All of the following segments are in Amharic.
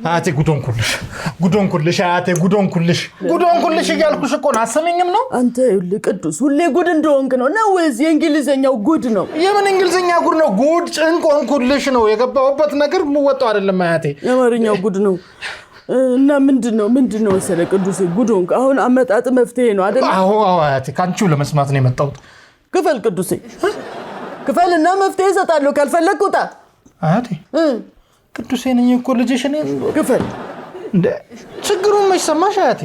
አያቴ ጉዶን ኩልሽ አያቴ ጉዶን ኩልሽ እያልኩሽ እኮ ነው አሰሚኝም ነው አንተ ቅዱስ ሁሌ ጉድ እንደሆንክ ነው ወይስ የእንግሊዘኛው ጉድ ነው የምን እንግሊዘኛ ጉድ ነው ጉድ ጭንቆን ኩልሽ ነው የገባውበት ነገር ወጣው አይደለም አያቴ የማርኛው ጉድ ነው እና ምንድነው መሰለ ቅዱስ ጉዶን አሁን አመጣጥ መፍትሄ ነው አይደል አዎ አያቴ ካንቺው ለመስማት ነው የመጣሁት ክፈል ቅዱስ ክፈልና መፍትሄ ሰጣለሁ ካልፈለክ ውጣ አያቴ ቅዱስ ነኝ እኮ ልጅሽ ነኝ ክፈል እንደ ችግሩን መሰማሽ አያቴ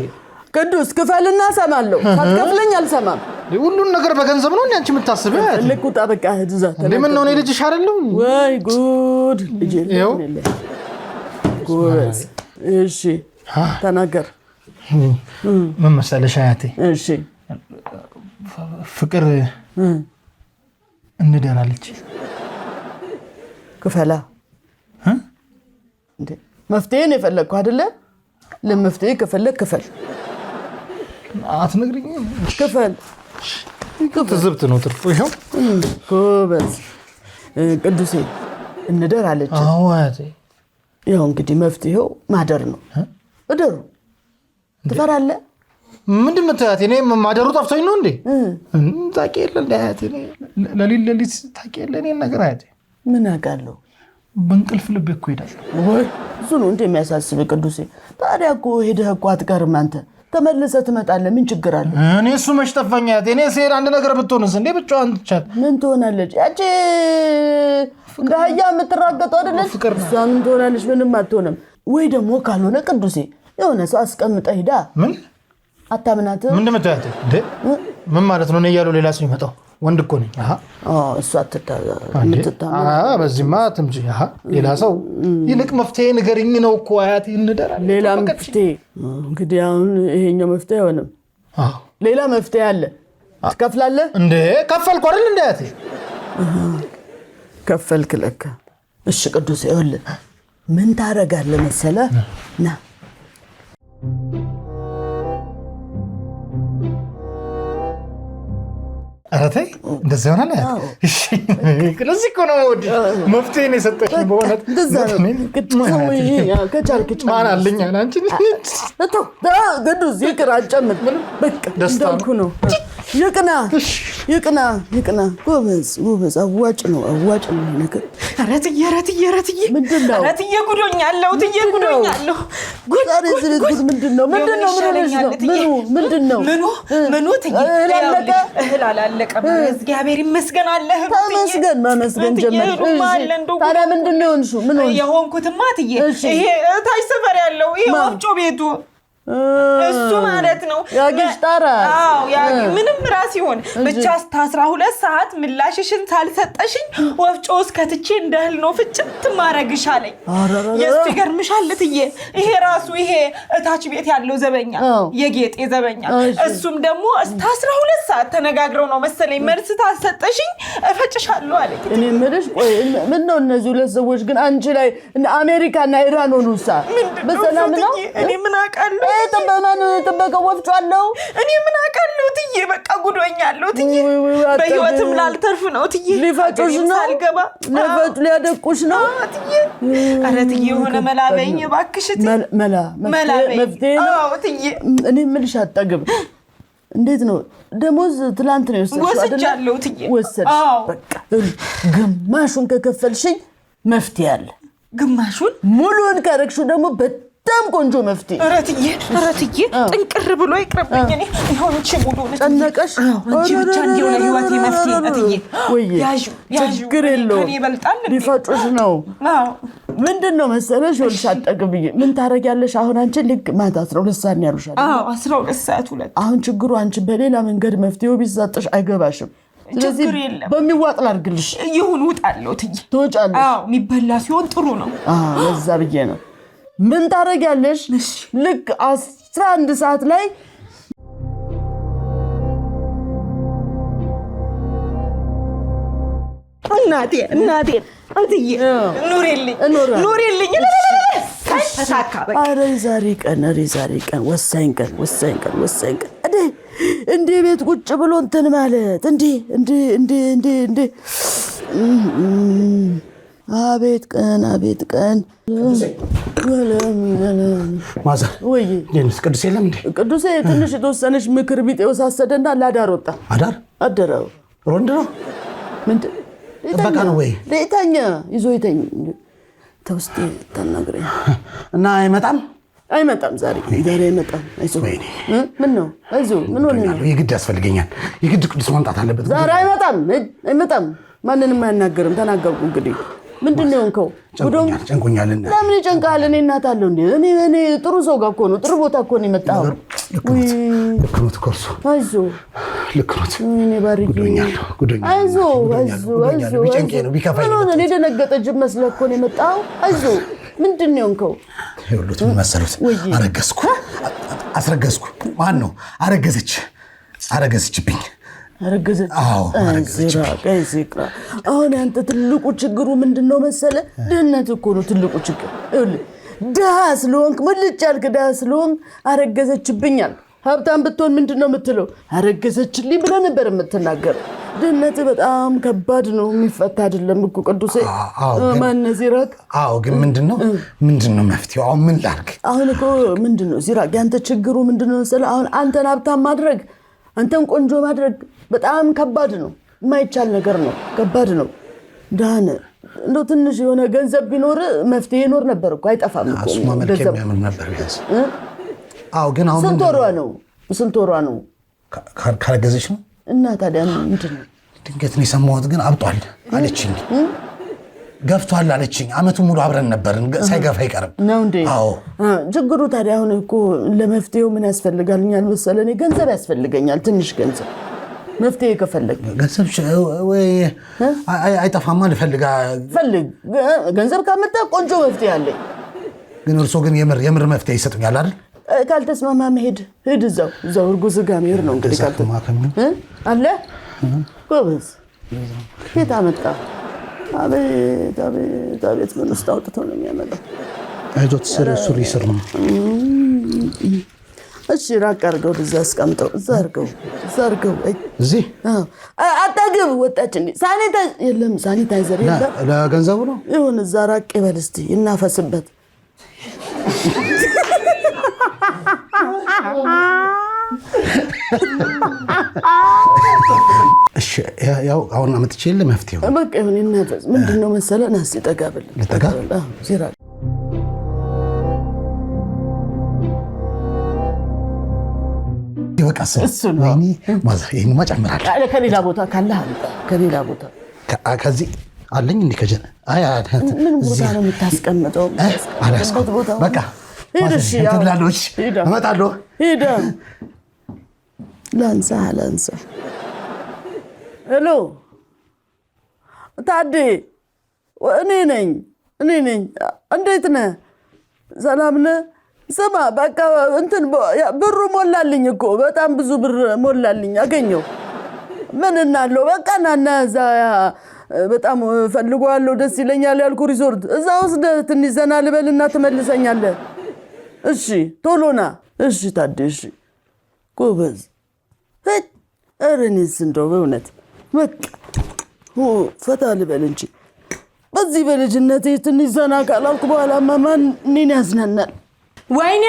ቅዱስ ክፈልና ሰማለሁ ሳትከፍለኝ አልሰማም ሁሉን ነገር በገንዘብ ነው እንዴ የምታስበው አያቴ ልቁጣ በቃ ህድዛ ለምን ነው እኔ ልጅሽ አይደለም ወይ ጉድ ልጅ ጉድ እሺ ተናገር ምን መሰለሽ አያቴ እሺ ፍቅር እንደራለች ክፈላ እንዴ መፍትሄ ነው የፈለግከው አይደለ ለመፍትሄ ከፈለክ ክፈል አትነግሪኝ ክፈል ትዝብት ነው ትርፉ ይሄው ጎበዝ ቅዱሴ እንደራለች አዎ አያቴ ይሄው እንግዲህ መፍትሄው ማደር ነው እደሩ ትፈራለህ ምንድን ነው ታያቴ እኔ ማደሩ ጠፍቶኝ ነው እንዴ ታውቂያለህ እንዴ አያቴ ለሊት ታውቂያለህ እኔ ነገር አያቴ ምን አውቃለሁ በእንቅልፍ ልብ እኮ ይዳል ወይ እሱ ነው እንዴ የሚያሳስብ ቅዱሴ ታዲያ እኮ ሄደህ እኮ አትቀርም አንተ ተመልሰህ ትመጣለህ ምን ችግር አለ እኔ እሱ መሽጠፋኝ አያቴ እኔ ሲሄድ አንድ ነገር ብትሆንስ እንዴ ብቻዋን ትቻል ምን ትሆናለች ያቺ እንዳያ የምትራገጠው አይደለች እሷ ምን ትሆናለች ምንም አትሆንም ወይ ደግሞ ካልሆነ ቅዱሴ የሆነ ሰው አስቀምጠህ ሄዳ ምን አታምናት ምን እንደምታያት እንዴ ምን ማለት ነው እኔ ያለው ሌላ ሰው ይመጣው ወንድ እኮ ነኝ እሷ አትታማ በዚህማ ትምጪ ሌላ ሰው ይልቅ መፍትሄ ንገሪኝ ነው እኮ አያቴ እንደራለች ሌላ መፍትሄ እንግዲህ አሁን ይሄኛው መፍትሄ አይሆንም ሌላ መፍትሄ አለ ትከፍላለህ እንዴ ከፈልኩ አይደል እንዴ አያቴ ከፈልክ ለካ እሺ ቅዱስ ይኸውልህ ምን ታረጋለህ መሰለህ ና አራታይ እንደዛ ሆነ እሺ ስለዚህ እኮ ነው መፍትሄ ነው የሰጠሽ በእውነት እንደዛ ነው ከቻልክ ማን አለኝ አንቺ ቅዱስ ይቅር አጨምር በቃ እንዳልኩ ነው ይቅና ጎበዝ አዋጭ ነው ነገር አረትዬ ምንድነው አረትዬ ጉዶኛለሁ ምንድነው ምኑ እህል አላለቀም እግዚአብሔር ይመስገን አለህ ማመስገን ጀመር ታዲያ ምንድነው ምን የሆንኩትማ ትዬ ይሄ ታች ሰፈር ያለው ይሄ ወፍጮ ቤቱ እሱ ማለት ነው ያግሽ ታራ ምንም ራስ ይሆን ብቻ 12 ሰዓት ምላሽሽን ሳልሰጠሽኝ ወፍጮ እስከትቼ እንደህል ነው ፍጭት ማረግሻለኝ የስገርምሻል ትዬ ይሄ ራሱ ይሄ እታች ቤት ያለው ዘበኛ የጌጤ ዘበኛ እሱም ደግሞ 12 ሰዓት ተነጋግረው ነው መሰለኝ መልስ ታሰጠሽኝ እፈጭሻለሁ አለ እኔ ምልሽ ቆይ ምን ነው እነዚህ ሁለት ሰዎች ግን አንቺ ላይ አሜሪካና ኢራን ሆኑሳ በሰላም ነው እኔ ምን አውቃለሁ ጥበቃ ወፍጮ አለው እኔ ምን አውቃለሁ ትዬ በቃ ጉዶኛለሁ ትዬ በህይወትም ላልተርፍ ነው ትዬ ሊፈጩሽ ነው ሳልገባ ለፈጭ ሊያደቁሽ ነው ትዬ ኧረ ትዬ የሆነ መላበኝ እባክሽ መፍትሄ ነው ትዬ እኔ የምልሽ አጠግብ እንዴት ነው ደሞዝ ትላንት ነው ወስጃለሁ ትዬ ወሰድሽ በቃ ግማሹን ከከፈልሽኝ መፍትሄ አለ ግማሹን ሙሉን ካረግሽው ደግሞ በጣም ቆንጆ መፍትሄ አረትዬ ጥንቅር ብሎ ይቅርብኝ እኔ ይሁን ችሙሉ ጨነቀሽ አንቺ ብቻ እንደው ለህይወቴ መፍትሄ አትዬ ያዡ ችግር የለውም ሊፈጩሽ ነው ምንድነው መሰለሽ ወልሽ አጠግብኝ ምን ታረጋለሽ አሁን አንቺ ልክ ማታ 12 ሰዓት ነው ያሉሻል 12 ሰዓት ሁለት አሁን ችግሩ አንቺ በሌላ መንገድ መፍትሄው ቢሰጥሽ አይገባሽም ስለዚህ በሚዋጥ ላርግልሽ ይሁን ውጣለው ትዬ ትወጫለሽ የሚበላ ሲሆን ጥሩ ነው ለዛ ብዬ ነው ምን ታረጋለሽ ልክ 11 ሰዓት ላይ እናቴ አትዬ ኑሪልኝ ተሳካ በቃ አረ ዛሬ ቀን ወሳኝ ቀን እንዴ ቤት ቁጭ ብሎ እንትን ማለት እንዴ አቤት ቀን ማዘር ወይ ደንስ ቅዱስ የለም እንዴ? ቅዱስ ትንሽ የተወሰነች ምክር ቢጤ ወሳሰደና ላዳር ወጣ። አደረው ሮንድ ነው ምንድን በቃ ነው ወይ ለይታኛ ይዞ ይተኝ ተውስቲ ተናግረኝ እና አይመጣም ዛሬ አይመጣም። አይዞህ ምን ነው አይዞህ ምን ሆነ ነው? የግድ ያስፈልገኛል። የግድ ቅዱስ መምጣት አለበት። ዛሬ አይመጣም። ማንንም አያናገርም። ተናገርኩ እንግዲህ ምንድነው እንከው ጉዶም ጨንቆኛል። ለምን ጨንቃል? እኔ እናት አለው እንዴ? እኔ ጥሩ ሰው ጋር እኮ ነው ጥሩ ቦታ እኮ ነው የመጣው። ልክ ነው ተኮርሶ አይዞህ ልክ ነው። እኔ ባሪክ ጉዶኛል። አይዞህ ቢጨንቄ ነው ቢከፋኝ ነው። እኔ ደነገጠ ጅብ መስለህ እኮ ነው የመጣው። አይዞህ ምንድነው እንከው ይኸውልህ ምን መሰሉት አስረገዝኩ። ማን ነው አረገዘችብኝ። አዎ አሁን አንተ ትልቁ ችግሩ ምንድነው መሰለ? ድህነት እኮ ነው ትልቁ ችግር። ይኸውልህ ድሃ ስለሆንክ ምልጭ ያልክ ድሃ ስለሆንክ አረገዘችብኛል። ሀብታም ብትሆን ምንድነው የምትለው? አረገዘችልኝ ብለህ ነበር የምትናገር። ድህነት በጣም ከባድ ነው፣ የሚፈታ አይደለም እኮ ቅዱሴ። ማነው ሲራክ? አዎ ግን ምንድነው መፍትሄው? አሁን ምን ላድርግ? አሁን እኮ ምንድነው ሲራክ ያንተ ችግሩ ምንድነው መሰለ? አሁን አንተን ሀብታም ማድረግ አንተን ቆንጆ ማድረግ በጣም ከባድ ነው፣ የማይቻል ነገር ነው፣ ከባድ ነው። ዳነ እንደው ትንሽ የሆነ ገንዘብ ቢኖር መፍትሄ ይኖር ነበር እኮ አይጠፋም እኮ ገንዘብ ያምር ነበር ቢያንስ። አዎ ግን አሁን ስንት ወሯ ነው ካረገዘች ነው? እና ታዲያ ምንድነው? ድንገት ነው የሰማሁት፣ ግን አብጧል አለችኝ። ገፍቷል አለችኝ። አመቱ ሙሉ አብረን ነበርን፣ ሳይገፋ አይቀርም ነው እንዴ? አዎ ችግሩ ታዲያ አሁን እኮ ለመፍትሄው ምን ያስፈልጋልኛል መሰለኝ? ገንዘብ ያስፈልገኛል፣ ትንሽ ገንዘብ። መፍትሄ ከፈለግ ገንዘብ ወይ አይጠፋማ። ፈልግ ገንዘብ ካመጣ ቆንጆ መፍትሄ አለኝ። ግን እርሶ ግን የምር መፍትሄ ይሰጡኛል አይደል? ካልተስማማ ሂድ እዛው እርጉዝ ጋር መሄድ ነው እንግዲህ። አለ ጎበዝ ቤት አመጣ። አቤት ምን ውስጥ አውጥተው ነው የሚያመጣው? አይዞት ሱሪ ስር ነው። እሺ ራቅ አድርገው እዛ አስቀምጠው። እዛ አድርገው እዚህ አጠግብ ወጣች እንዴ? ሳኒታይዘር የለም ለገንዘቡ ነው ይሁን። እዛ ራቅ ይበል እስቲ እናፈስበት። እሺ ያው አሁን አመጥቼ ለመፍትሄው በቃ ይሁን። እናፈስ ምንድነው መሰለህ? ናስ ይጠጋብል ዚራ ይበቃ ሰው ወይኔ ማዘር ይሄን ማጨምራለሁ። ከሌላ ቦታ ካለ ከሌላ ቦታ ከዚህ አለኝ እንዴ? ከጀነ ምን ቦታ ነው የምታስቀምጠው? በቃ ሄደሽ እንትላሎች እመጣለሁ። ሄደ ላንሳ ሄሎ ታዴ፣ እኔ ነኝ። እንዴት ነህ? ሰላም ነህ? ስማ በቃ እንትን ብሩ ሞላልኝ እኮ በጣም ብዙ ብር ሞላልኝ አገኘው። ምን እናለው በቃ ናና እዛ በጣም ፈልጓለሁ ደስ ይለኛል ያልኩ ሪዞርት እዛ ወስደ ትንሽ ዘና ልበልና ትመልሰኛለህ። እሺ ቶሎና። እሺ ታዴ እሺ ጎበዝ። እረኔስ እንደው በእውነት በቃ ፈታ ልበል እንጂ በዚህ በልጅነቴ ትንሽ ዘና ካላልኩ በኋላ ማን እኔን ያዝናናል? ወይኔ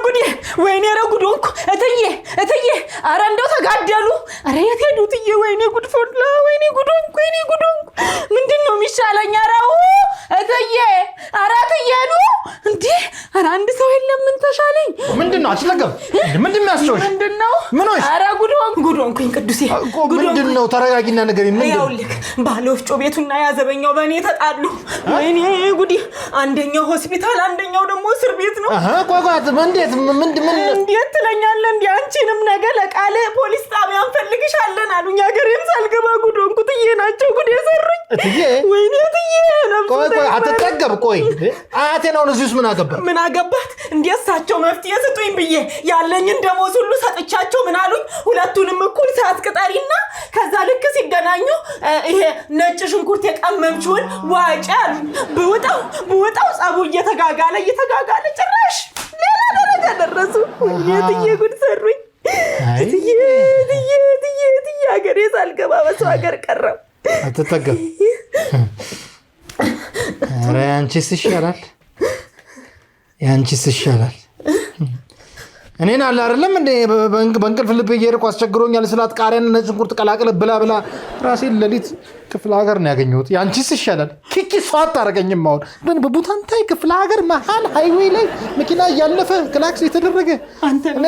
ጉዴ! ወይኔ ረጉዶንኩ እትዬ! አረ እንደው ተጋደሉ! አረ የት ሄዱ እትዬ? ወይኔ ጉድ ፈላ! ወይኔ ጉዶንኩ! ምንድነው የሚሻለኝ? አራው እትዬ! አረ እትዬ ነው እንዴ? አረ አንድ ሰው የለም። ምን ተሻለኝ? ምንድነው? አትለገብ። ምንድነው ያስጨውሽ? ምንድነው? አረ ጉዶንኩኝ ቅዱሴ! ምንድነው? ተረጋጊና ነገር ምን ይኸውልህ፣ ባለወፍጮ ቤቱና ያዘበኛው በእኔ ተጣሉ። ወይኔ ጉዴ! አንደኛው ሆስፒታል፣ አንደኛው ደግሞ እስር ቤት ነው። ቆቋት እንዴት ትለኛለህ? እንዴ አንቺንም ነገ ለቃለ ፖሊስ ጣቢያ እንፈልግሻለን አሉኝ። ሀገሬን ሳልገባ ጉዶንኩ። እትዬ ናቸው ጉድ የሰሩኝ። ወይኔ እትዬ! ቆይ አትጠገብ። ቆይ አያቴ ነው እዚህ ውስጥ ምን አገባት? እንዴ እሳቸው መፍትሄ ስጡኝ ብዬ ያለኝን ደሞዝ ሁሉ ሰጥቻቸው ምን አሉኝ? ሁለቱንም እኩል ሰዓት ቅጠሪና ከዛ ልክ ሲገናኙ ይሄ ነጭ ሽንኩርት የቀመምችውን ዋጪ አሉኝ። ብውጣው ጸቡ እየተጋጋለ ጭራሽ ሌላ ደረጃ ደረሱ። እትዬ ጉድ ሰሩኝ። እትዬ ሀገሬ ሳልገባ በሰው ሀገር ቀረው። አትጠገብ። ኧረ አንቺስ ይሻላል። ያንቺስ ይሻላል። እኔን አለ አይደለም እንደ በእንቅልፍ ልብ እየሄድኩ አስቸግሮኛል ስላት ቃሪያን ነጭ ሽንኩርት ቀላቅለ ብላ ራሴን ሌሊት ክፍለ ሀገር ነው ያገኘሁት። ያንቺስ ይሻላል። ኪኪ ሷት አረገኝም። አሁን ግን በቡታንታይ ክፍለ ሀገር መሀል ሃይዌይ ላይ መኪና እያለፈ ክላክስ የተደረገ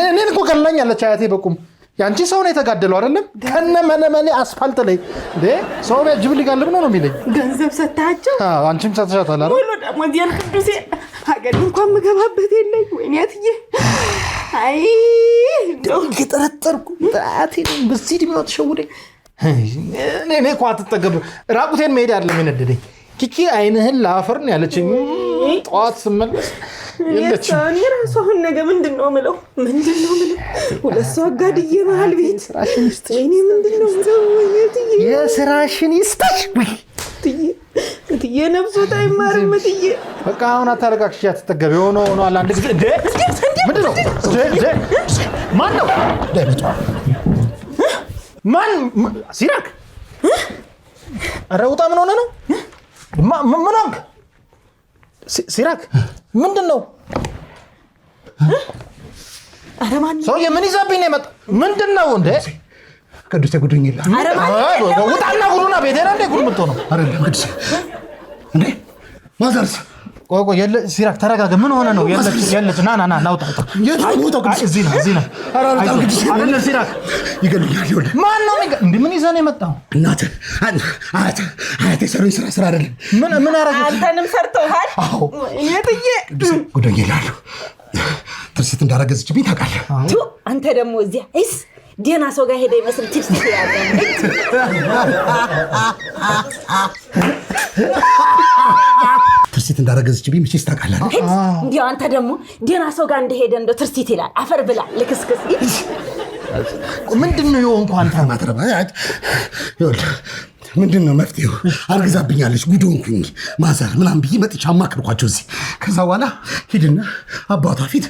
እኔን እኮ ገላኛለች አያቴ በቁም። ያንቺ ሰው ነው የተጋደለው አይደለም ከነ መነመኔ አስፋልት ላይ እንዴ ሰው ጅብ ሊጋልብ ነው የሚለኝ። ገንዘብ ሰጣቸው? አዎ አንቺም ሰጥሻታል አይደል? ሁሉ ደግሞ ዲያን ቅዱሴ ሀገር እንኳን መገባበት የለኝ። ወይኔ አትዬ አይ እንደው እየጠረጠርኩ አያቴ በዚህ ዕድሜዋ ተሸውደኝ። እኔ እኮ አትጠገብ ራቁቴን መሄድ አይደለም የነደደኝ። ኪኪ አይንህን ላፈር ነው ያለችኝ ጠዋት ስመለስ የለችም። እኔ ራሱ አሁን ነገ ምንድን ነው የምለው ሁለት ሰው አጋድዬ መሀል ቤት ወይኔ ምንድን ነው የምለው? የስራሽን ይስጥሽ እትዬ ነብሶት አይማርም እትዬ። በቃ አሁን አታረጋግሽ አትጠገብ የሆነ ሆኗል። አንድ ጊዜ እንዴ ምንድን ነው ማን ነው ማን ሲራክ ኧረ ውጣ። ምን ሆነ ነው ምን ሆንክ ሲራክ? ምንድን ነው ሰውዬ? ምን ይዘብኝ ነው የመጣ? ምንድን ነው እንደ ቅዱሴ ጉዱኝ ይላል። ውጣና ጉዱና ቤቴ ነው እንደ ጉድ የምትሆነው አይደለም ቅዱሴ እንዴ ማዘርስ ቆይ የለ ሲራክ ተረጋጋ። ምን ሆነ ነው? የለች ና ናውጣ እዚህ ነው አይደለ ሲራክ ይገሉኛል። ይወልድ ማን ነው እንዴ? ምን ይዘህ ነው የመጣው? እናት አያቴ ሰሩኝ ስራ አይደለም። ምን አረጋግጥ? አንተንም ሰርተውሃል? አዎ እኔ ጥዬ ጉዱኝ ይላል። ትርሲት እንዳረገዝችብኝ ታውቃለህ። አንተ ደግሞ እዚያ አይስ ዲና ሰው ጋር ሄደ ይመስል ቲፕስ ያለ ትርሲት እንዳረገዝችብኝ መቼስ ታውቃለህ። እንዴ አንተ ደግሞ ዲና ሰው ጋር እንደሄደ እንደ ትርሲት ይላል። አፈር ብላ ልክስክስ ምንድነው የሆንኩ? አንተ ማትረባያት ይወልድ ምንድነው መፍትሄው? አርግዛብኛለች ጉድ ሆንኩኝ ማዘር ምናምን ብዬ መጥቻ አማከርኳቸው እዚህ። ከዛ በኋላ ሂድና አባቷ ፊት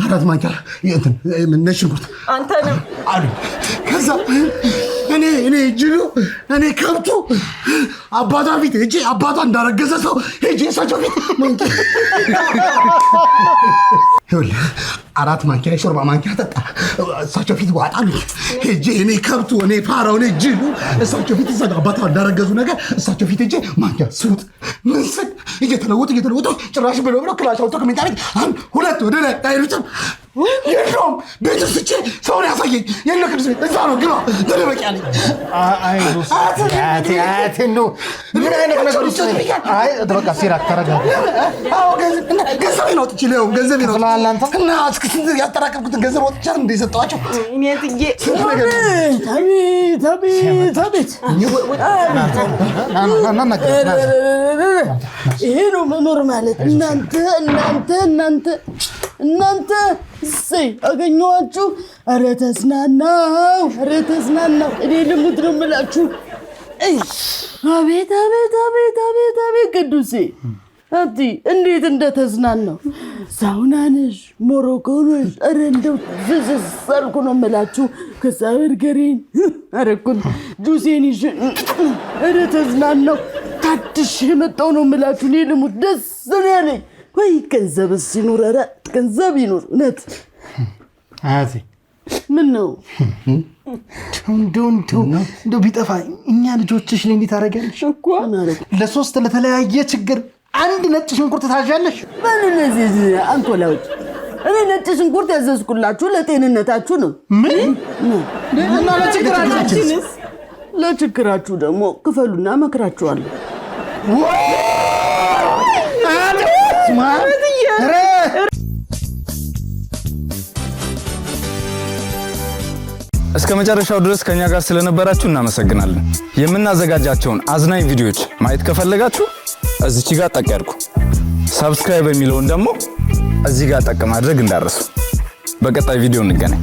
4 ማንኪያ ነጭ ሽንኩርት አንተ ነው አሉ። ከዛ እኔ ጅሉ እኔ ከብቱ አባቷ ፊት እጄ አባቷ እንዳረገዘ ሰው እጄ እሳቸው ፊት ማንኪያ 4 ማንኪያ የሾርባ ማንኪያ ጠጣ። እሳቸው ፊት ዋጣሉ። እጄ እኔ ከብቱ እኔ ፋራው እኔ ጅሉ እሳቸው ፊት አባቷ እንዳረገዙ ነገር እሳቸው ፊት እጄ ማንኪያ ስውጥ ምን ስል እየተለወጡ ጭራሽ ብሎ ክላሽ አውጥቶ ከመኝታ ቤት 1 2 ወደ ላይ አይሩትም የለውም። ቤት ውስጥ ሰውን ያሳየኝ የለ ቅዱስ ቤት እዛ ነው ግባ ተደበቂ ያለኝ። አያቴ ነው ምን አይነት ነገር ውስጥ አይ በቃ ሲራክ ተረጋጋ። አዎ ገንዘቤ ነው ጥቼ ነው ገንዘቤ ነው እና እስክስንት ያጠራቀምኩትን ገንዘብ ወጥቻ እንደሰጠዋቸው እኔ ጥዬ ታቤት ይሄ ነው መኖር ማለት። እናንተ እሰይ አገኘኋችሁ። ኧረ ተዝናናው። እኔ ልሙት ነው የምላችሁ። አቤት ቅዱሴ አቲ እንዴት እንደተዝናናው። ሳውና ነሽ፣ ሞሮኮ ነሽ። ኧረ እንደው ፍስስ አልኩ ነው የምላችሁ። ከዛ በርገሬን አረኩት ጁሴን ይዤ ኧረ ተዝናናው። ታድሼ የመጣው ነው የምላችሁ። እኔ ልሙት ደስ ነው ያለኝ። ወይ ገንዘብስ ይኑር፣ ኧረ ገንዘብ ይኑር። እውነት አያቴ ምን ነው እንደው ቢጠፋ እኛ ልጆችሽ ላይ እንዴት ታደርጊያለሽ እኮ ለ3 ለተለያየ ችግር 1 ነጭ ሽንኩርት ታዣለሽ? እነዚህ አንኮላዎች እኔ ነጭ ሽንኩርት ያዘዝኩላችሁ ለጤንነታችሁ ነው። ምን እና ለችግራችሁ ደግሞ ክፈሉና መክራችኋለሁ። እስከ መጨረሻው ድረስ ከኛ ጋር ስለነበራችሁ እናመሰግናለን። የምናዘጋጃቸውን አዝናኝ ቪዲዮዎች ማየት ከፈለጋችሁ እዚች ጋር ጠቅ ያድርጉ። ሰብስክራይብ የሚለውን ደግሞ እዚህ ጋር ጠቅ ማድረግ እንዳትረሱ። በቀጣይ ቪዲዮ እንገናኝ።